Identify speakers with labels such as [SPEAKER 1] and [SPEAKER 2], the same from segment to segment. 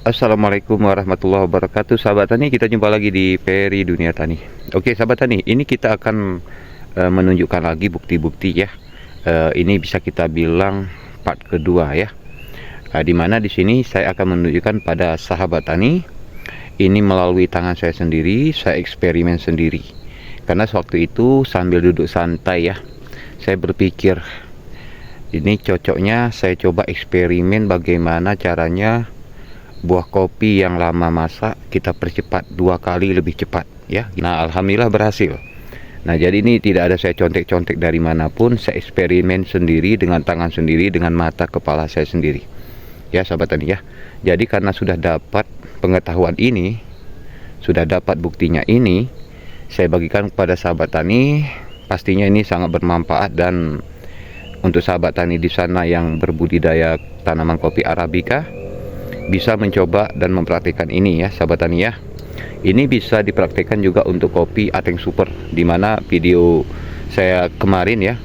[SPEAKER 1] Assalamualaikum warahmatullahi wabarakatuh. Sahabat Tani, kita jumpa lagi di Peri Dunia Tani. Oke sahabat Tani, ini kita akan menunjukkan lagi bukti-bukti ya. Ini bisa kita bilang part kedua ya. Dimana di sini saya akan menunjukkan pada sahabat Tani, ini melalui tangan saya sendiri, saya eksperimen sendiri. Karena waktu itu sambil duduk santai ya, saya berpikir ini cocoknya saya coba eksperimen bagaimana caranya buah kopi yang lama masak kita percepat 2 kali lebih cepat ya. Nah alhamdulillah berhasil. Nah jadi ini tidak ada saya contek-contek dari manapun, saya eksperimen sendiri dengan tangan sendiri, dengan mata kepala saya sendiri ya sahabat Tani ya. Jadi karena sudah dapat pengetahuan ini, sudah dapat buktinya ini, saya bagikan kepada sahabat Tani. Pastinya ini sangat bermanfaat, dan untuk sahabat Tani di sana yang berbudidaya tanaman kopi Arabica bisa mencoba dan mempraktikkan ini ya sahabat Tani ya. Ini bisa dipraktikkan juga untuk kopi Ateng Super, dimana video saya kemarin ya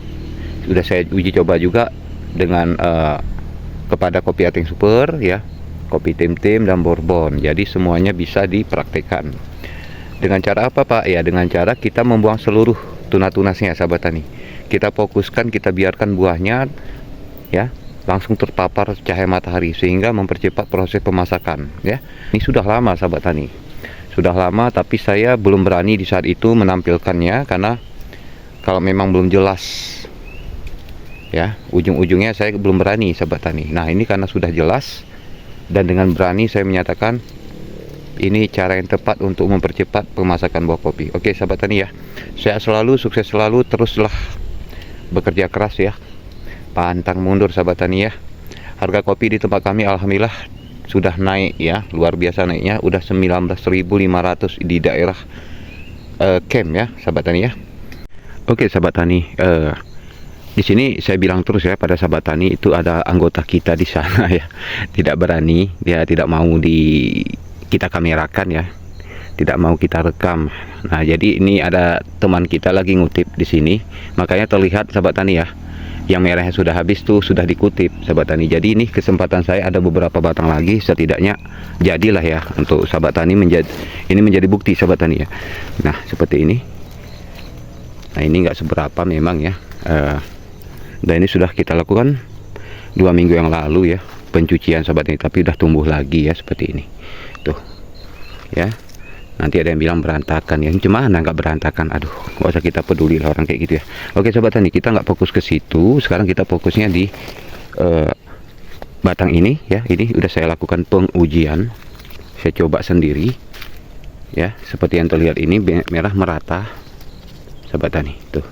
[SPEAKER 1] sudah saya uji coba juga dengan kepada kopi Ateng Super ya, kopi Tim-Tim dan Bourbon. Jadi semuanya bisa dipraktikkan. Dengan cara apa Pak? Ya dengan cara kita membuang seluruh tunas-tunasnya sahabat Tani. Kita fokuskan, kita biarkan buahnya ya langsung terpapar cahaya matahari sehingga mempercepat proses pemasakan ya. Ini sudah lama sahabat Tani, sudah lama, tapi saya belum berani di saat itu menampilkannya karena kalau memang belum jelas ya, ujung-ujungnya saya belum berani sahabat Tani. Nah ini karena sudah jelas dan dengan berani saya menyatakan ini cara yang tepat untuk mempercepat pemasakan buah kopi. Oke sahabat Tani ya, saya selalu sukses selalu, teruslah bekerja keras ya, pantang mundur sahabat Tani ya. Harga kopi di tempat kami alhamdulillah sudah naik ya, luar biasa naiknya, udah 19.500 di daerah camp ya sahabat Tani ya. Oke sahabat Tani, di sini saya bilang terus ya pada sahabat Tani, itu ada anggota kita di sana ya, tidak berani, dia tidak mau kita kamerakan ya, tidak mau kita rekam. Nah jadi ini ada teman kita lagi ngutip di sini, makanya terlihat sahabat Tani ya, yang merahnya sudah habis tuh, sudah dikutip sahabat Tani. Jadi ini kesempatan saya ada beberapa batang lagi, setidaknya jadilah ya untuk sahabat Tani, ini menjadi bukti sahabat Tani ya. Nah seperti ini. Nah ini enggak seberapa memang ya, dan ini sudah kita lakukan 2 minggu yang lalu ya pencucian sahabat Tani, tapi udah tumbuh lagi ya seperti ini tuh ya. Nanti ada yang bilang berantakan ya, cuma nggak berantakan, aduh nggak usah kita peduli lah orang kayak gitu ya. Oke sahabat Tani, kita nggak fokus ke situ, sekarang kita fokusnya di batang ini ya. Ini udah saya lakukan pengujian, saya coba sendiri ya, seperti yang terlihat ini merah merata sahabat Tani, tuh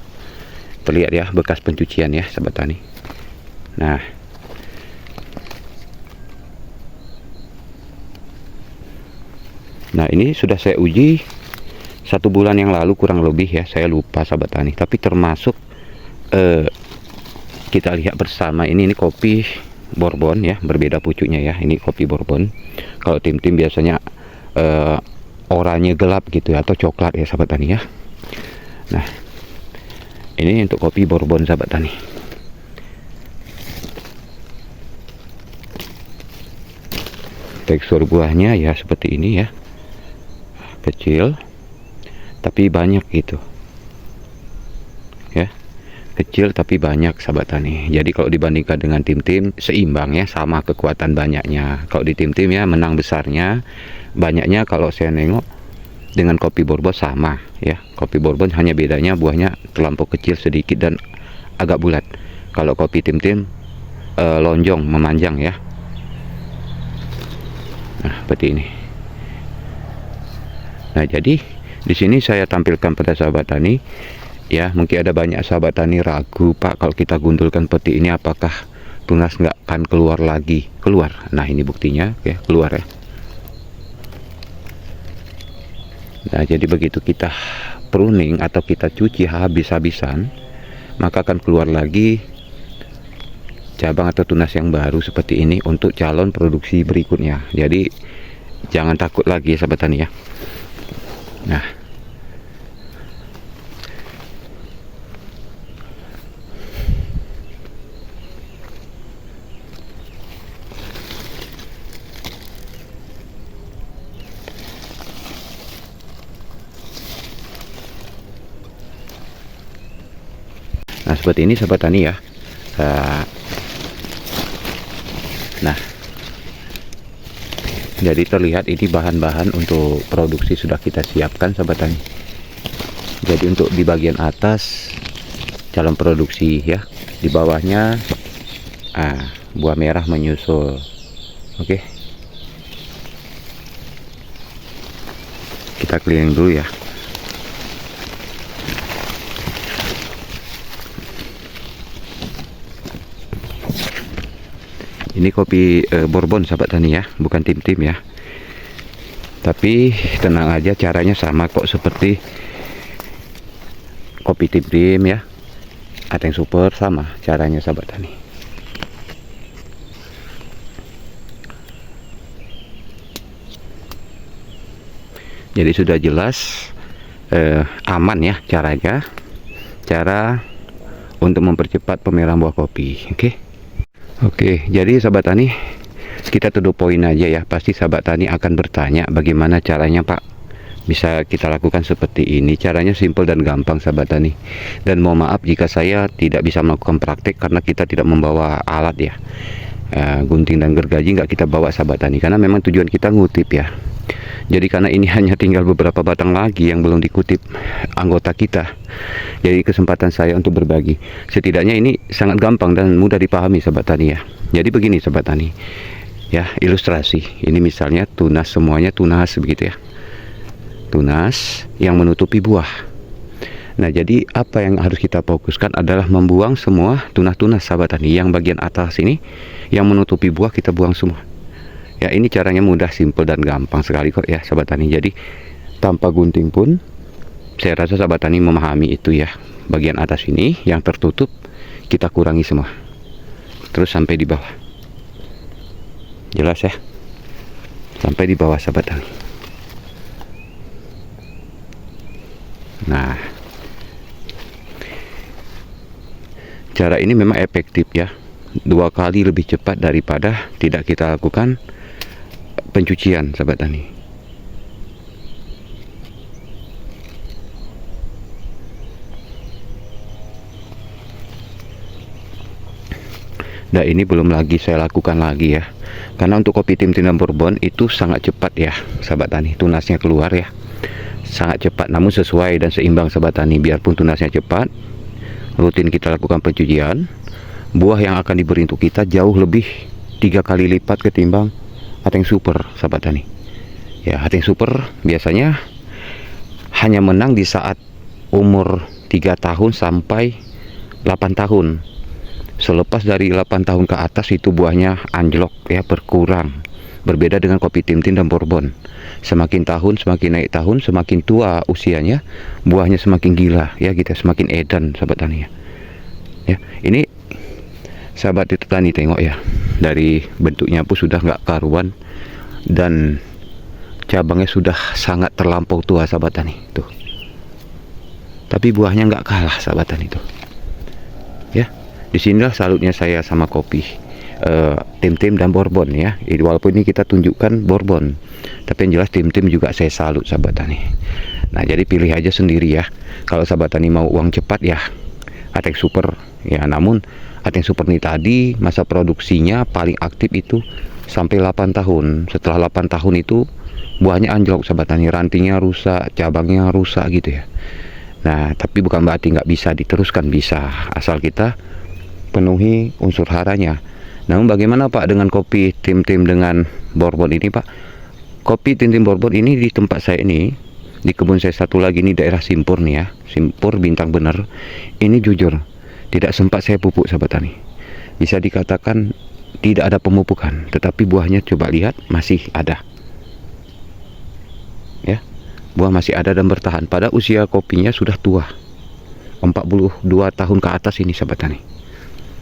[SPEAKER 1] terlihat ya bekas pencucian ya sahabat Tani. Nah ini sudah saya uji 1 bulan yang lalu kurang lebih ya, saya lupa sahabat Tani, tapi termasuk kita lihat bersama ini kopi Bourbon ya, berbeda pucuknya ya. Ini kopi Bourbon, kalau Tim-Tim biasanya oranye gelap gitu ya, atau coklat ya sahabat Tani ya. Nah ini untuk kopi Bourbon sahabat Tani. Tekstur buahnya ya seperti ini ya, kecil tapi banyak gitu ya, kecil tapi banyak sahabat Tani. Jadi kalau dibandingkan dengan Tim-Tim seimbang ya, sama kekuatan banyaknya. Kalau di Tim-Tim ya menang besarnya, banyaknya kalau saya nengok dengan kopi Bourbon sama ya. Kopi Bourbon hanya bedanya buahnya terlampau kecil sedikit dan agak bulat. Kalau kopi Tim-Tim lonjong memanjang ya. Nah seperti ini. Nah jadi di sini saya tampilkan pada sahabat Tani ya. Mungkin ada banyak sahabat Tani ragu, Pak kalau kita gundulkan peti ini apakah tunas nggak akan keluar lagi? Keluar. Nah ini buktinya ya, keluar ya. Nah jadi begitu kita pruning atau kita cuci habis-habisan, maka akan keluar lagi cabang atau tunas yang baru seperti ini untuk calon produksi berikutnya. Jadi jangan takut lagi sahabat Tani ya. Nah Nah seperti ini sahabat tani ya. Nah jadi terlihat ini bahan-bahan untuk produksi sudah kita siapkan sahabat tani. Jadi untuk di bagian atas calon produksi ya, di bawahnya buah merah menyusul. Oke, kita keliling dulu ya. Ini kopi Bourbon sahabat tani ya, bukan tim-tim ya. Tapi tenang aja, caranya sama kok seperti kopi tim-tim ya. Ateng Super sama caranya sahabat tani. Jadi sudah jelas aman ya caranya. Cara untuk mempercepat pemerahan buah kopi. Oke, jadi sahabat tani, kita to the point aja ya. Pasti sahabat tani akan bertanya bagaimana caranya Pak bisa kita lakukan seperti ini. Caranya simple dan gampang sahabat tani. Dan mohon maaf jika saya tidak bisa melakukan praktek karena kita tidak membawa alat ya. Gunting dan gergaji nggak kita bawa sahabat tani, karena memang tujuan kita ngutip ya. Jadi karena ini hanya tinggal beberapa batang lagi yang belum dikutip anggota kita, jadi kesempatan saya untuk berbagi. Setidaknya ini sangat gampang dan mudah dipahami sahabat tani ya. Jadi begini sahabat tani ya, ilustrasi ini misalnya tunas, semuanya tunas begitu ya, tunas yang menutupi buah. Nah jadi apa yang harus kita fokuskan adalah membuang semua tunas-tunas sahabat tani. Yang bagian atas ini yang menutupi buah kita buang semua ya. Ini caranya mudah, simple dan gampang sekali kok ya sahabat tani. Jadi tanpa gunting pun saya rasa sahabat tani memahami itu ya. Bagian atas ini yang tertutup kita kurangi semua, terus sampai di bawah. Jelas ya, sampai di bawah sahabat tani. Nah cara ini memang efektif ya, 2 kali lebih cepat daripada tidak kita lakukan pencucian sahabat tani. Nah ini belum lagi saya lakukan lagi ya, karena untuk kopi tim-tim dan Bourbon itu sangat cepat ya sahabat tani, tunasnya keluar ya sangat cepat, namun sesuai dan seimbang sahabat tani. Biarpun tunasnya cepat, rutin kita lakukan pencucian, buah yang akan diberi untuk kita jauh lebih 3 kali lipat ketimbang Ateng Super sahabat tani ya. Ateng Super biasanya hanya menang di saat umur 3 tahun sampai 8 tahun. Selepas dari 8 tahun ke atas itu buahnya anjlok ya, berkurang. Berbeda dengan kopi tim-tim dan Bourbon, semakin tahun semakin naik tahun, semakin tua usianya buahnya semakin gila ya, kita semakin edan sahabat tani ya. Ini sahabat tani tengok ya, dari bentuknya pun sudah nggak karuan dan cabangnya sudah sangat terlampau tua sahabat tani tuh. Tapi buahnya nggak kalah sahabat tani tuh ya. Disinilah salutnya saya sama kopi tim-tim dan Bourbon ya. Walaupun ini kita tunjukkan Bourbon, tapi yang jelas tim-tim juga saya salut sahabat tani. Nah jadi pilih aja sendiri ya. Kalau sahabat tani mau uang cepat ya Ateng Super ya. Namun Ateng Super ini tadi masa produksinya paling aktif itu sampai 8 tahun. Setelah 8 tahun itu buahnya anjlok sahabat tani, rantingnya rusak, cabangnya rusak gitu ya. Nah tapi bukan berarti nggak bisa diteruskan, bisa, asal kita penuhi unsur haranya. Namun bagaimana Pak dengan kopi tim-tim dengan Bourbon ini Pak? Kopi tim-tim Bourbon ini di tempat saya ini, di kebun saya satu lagi ini daerah Simpur nih ya, Simpur Bintang Bener. Ini jujur tidak sempat saya pupuk sahabat tani. Bisa dikatakan tidak ada pemupukan, tetapi buahnya coba lihat masih ada ya. Buah masih ada dan bertahan, pada usia kopinya sudah tua, 42 tahun ke atas ini sahabat tani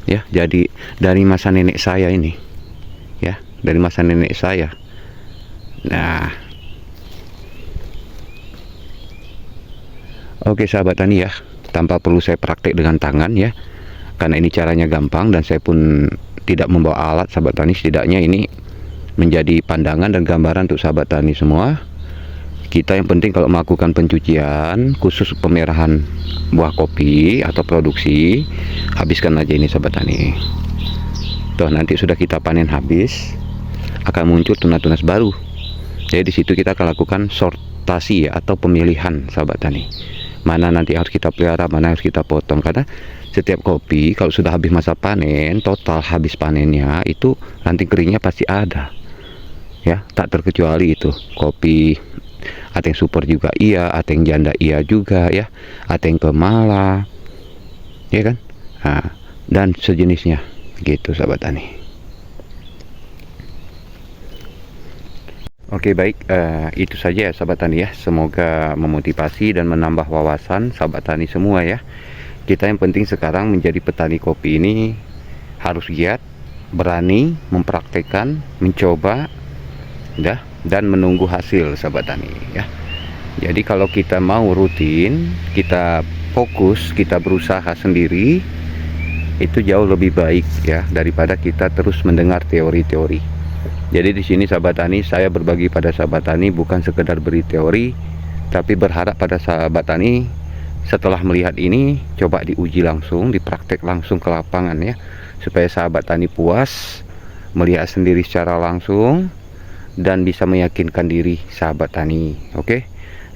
[SPEAKER 1] ya. Jadi dari masa nenek saya ini ya, dari masa nenek saya. Nah oke sahabat tani ya, tanpa perlu saya praktek dengan tangan ya, karena ini caranya gampang dan saya pun tidak membawa alat sahabat tani. Setidaknya ini menjadi pandangan dan gambaran untuk sahabat tani semua. Kita yang penting kalau melakukan pencucian khusus pemerahan buah kopi atau produksi, habiskan aja ini sahabat tani. Tuh, nanti sudah kita panen habis akan muncul tunas-tunas baru. Jadi di situ kita akan lakukan sortasi ya, atau pemilihan sahabat tani. Mana nanti harus kita pelihara, mana harus kita potong, karena setiap kopi kalau sudah habis masa panen, total habis panennya itu ranting keringnya pasti ada. Ya, tak terkecuali itu kopi ateng super juga iya, ateng janda iya juga ya, ateng kemala, ya kan, nah, dan sejenisnya gitu sahabat tani. Oke baik, itu saja ya sahabat tani ya, semoga memotivasi dan menambah wawasan sahabat tani semua ya. Kita yang penting sekarang menjadi petani kopi ini harus giat, berani mempraktekkan, mencoba ya, dan menunggu hasil sahabat tani ya. Jadi kalau kita mau rutin, kita fokus, kita berusaha sendiri, itu jauh lebih baik ya daripada kita terus mendengar teori-teori. Jadi di sini sahabat tani, saya berbagi pada sahabat tani bukan sekedar beri teori, tapi berharap pada sahabat tani setelah melihat ini coba diuji langsung, dipraktek langsung ke lapangan ya, supaya sahabat tani puas melihat sendiri secara langsung dan bisa meyakinkan diri sahabat tani. Oke,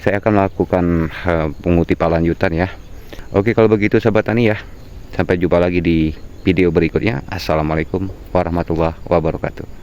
[SPEAKER 1] saya akan melakukan pengutipan lanjutan ya. Oke, kalau begitu sahabat tani ya, sampai jumpa lagi di video berikutnya. Assalamualaikum warahmatullahi wabarakatuh.